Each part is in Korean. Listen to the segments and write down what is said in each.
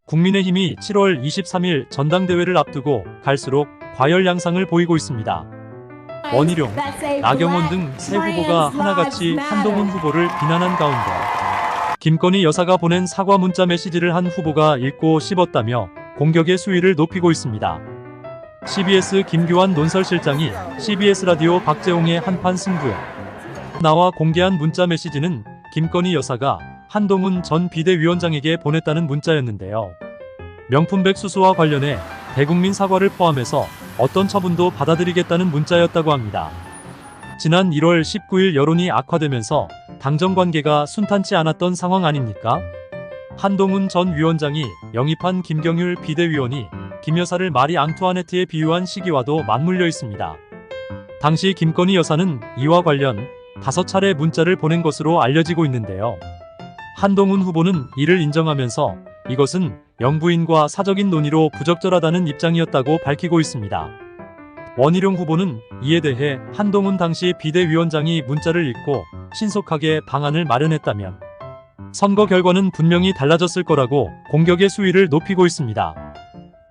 국민의힘이 7월 23일 전당대회를 앞두고 갈수록 과열 양상을 보이고 있습니다. 원희룡, 나경원 등 세 후보가 하나같이 한동훈 후보를 비난한 가운데 김건희 여사가 보낸 사과 문자 메시지를 한 후보가 읽고 씹었다며 공격의 수위를 높이고 있습니다. CBS 김규환 논설실장이 CBS 라디오 박재홍의 한판 승부에 나와 공개한 문자 메시지는 김건희 여사가 한동훈 전 비대위원장에게 보냈다는 문자였는데요. 명품백 수수와 관련해 대국민 사과를 포함해서 어떤 처분도 받아들이겠다는 문자였다고 합니다. 지난 1월 19일 여론이 악화되면서 당정 관계가 순탄치 않았던 상황 아닙니까? 한동훈 전 위원장이 영입한 김경률 비대위원이 김 여사를 마리 앙투아네트에 비유한 시기와도 맞물려 있습니다. 당시 김건희 여사는 이와 관련 5차례 문자를 보낸 것으로 알려지고 있는데요. 한동훈 후보는 이를 인정하면서 이것은 영부인과 사적인 논의로 부적절하다는 입장이었다고 밝히고 있습니다. 원희룡 후보는 이에 대해 한동훈 당시 비대위원장이 문자를 읽고 신속하게 방안을 마련했다면 선거 결과는 분명히 달라졌을 거라고 공격의 수위를 높이고 있습니다.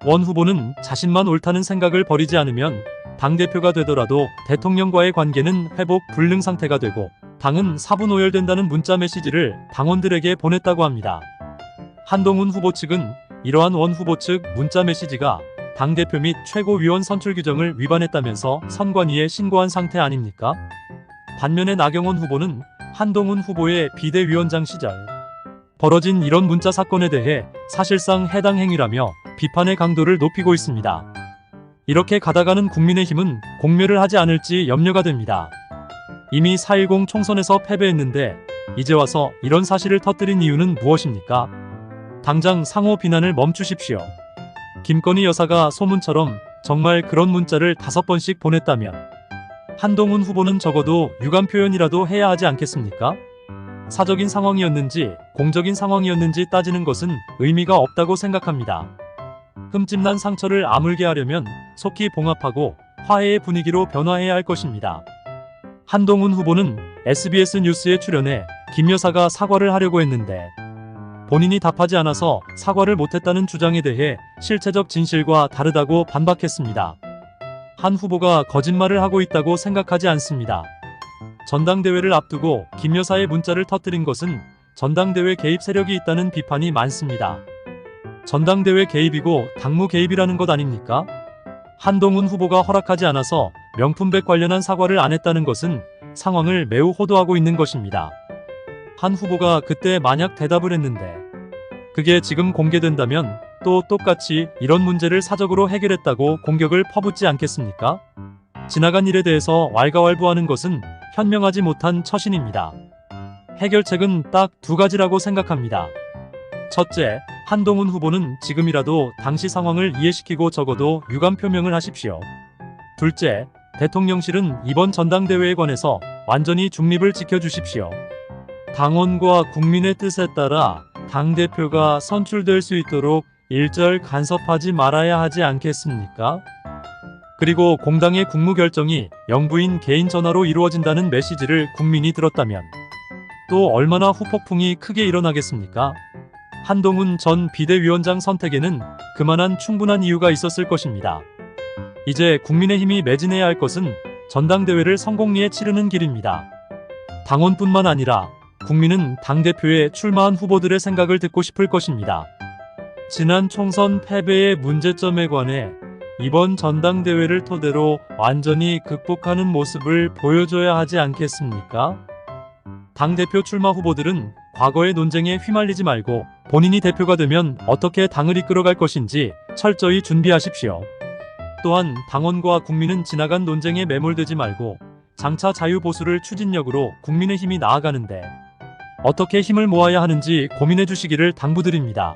원 후보는 자신만 옳다는 생각을 버리지 않으면 당대표가 되더라도 대통령과의 관계는 회복 불능 상태가 되고 당은 사분오열된다는 문자 메시지를 당원들에게 보냈다고 합니다. 한동훈 후보 측은 이러한 원 후보 측 문자 메시지가 당대표 및 최고위원 선출 규정을 위반했다면서 선관위에 신고한 상태 아닙니까? 반면에 나경원 후보는 한동훈 후보의 비대위원장 시절 벌어진 이런 문자 사건에 대해 사실상 해당 행위라며 비판의 강도를 높이고 있습니다. 이렇게 가다가는 국민의힘은 공멸을 하지 않을지 염려가 됩니다. 이미 4.10 총선에서 패배했는데 이제 와서 이런 사실을 터뜨린 이유는 무엇입니까? 당장 상호 비난을 멈추십시오. 김건희 여사가 소문처럼 정말 그런 문자를 5번씩 보냈다면 한동훈 후보는 적어도 유감 표현이라도 해야 하지 않겠습니까? 사적인 상황이었는지 공적인 상황이었는지 따지는 것은 의미가 없다고 생각합니다. 흠집난 상처를 아물게 하려면 속히 봉합하고 화해의 분위기로 변화해야 할 것입니다. 한동훈 후보는 SBS 뉴스에 출연해 김 여사가 사과를 하려고 했는데 본인이 답하지 않아서 사과를 못했다는 주장에 대해 실체적 진실과 다르다고 반박했습니다. 한 후보가 거짓말을 하고 있다고 생각하지 않습니다. 전당대회를 앞두고 김 여사의 문자를 터뜨린 것은 전당대회 개입 세력이 있다는 비판이 많습니다. 전당대회 개입이고 당무 개입이라는 것 아닙니까? 한동훈 후보가 허락하지 않아서 명품백 관련한 사과를 안 했다는 것은 상황을 매우 호도하고 있는 것입니다. 한 후보가 그때 만약 대답을 했는데 그게 지금 공개된다면 또 똑같이 이런 문제를 사적으로 해결했다고 공격을 퍼붓지 않겠습니까? 지나간 일에 대해서 왈가왈부하는 것은 현명하지 못한 처신입니다. 해결책은 딱 2가지라고 생각합니다. 첫째, 한동훈 후보는 지금이라도 당시 상황을 이해시키고 적어도 유감 표명을 하십시오. 둘째, 대통령실은 이번 전당대회에 관해서 완전히 중립을 지켜주십시오. 당원과 국민의 뜻에 따라 당대표가 선출될 수 있도록 일절 간섭하지 말아야 하지 않겠습니까? 그리고 공당의 국무 결정이 영부인 개인 전화로 이루어진다는 메시지를 국민이 들었다면 또 얼마나 후폭풍이 크게 일어나겠습니까? 한동훈 전 비대위원장 선택에는 그만한 충분한 이유가 있었을 것입니다. 이제 국민의힘이 매진해야 할 것은 전당대회를 성공리에 치르는 길입니다. 당원뿐만 아니라 국민은 당대표에 출마한 후보들의 생각을 듣고 싶을 것입니다. 지난 총선 패배의 문제점에 관해 이번 전당대회를 토대로 완전히 극복하는 모습을 보여줘야 하지 않겠습니까? 당대표 출마 후보들은 과거의 논쟁에 휘말리지 말고 본인이 대표가 되면 어떻게 당을 이끌어갈 것인지 철저히 준비하십시오. 또한 당원과 국민은 지나간 논쟁에 매몰되지 말고 장차 자유보수를 추진력으로 국민의힘이 나아가는데 어떻게 힘을 모아야 하는지 고민해 주시기를 당부드립니다.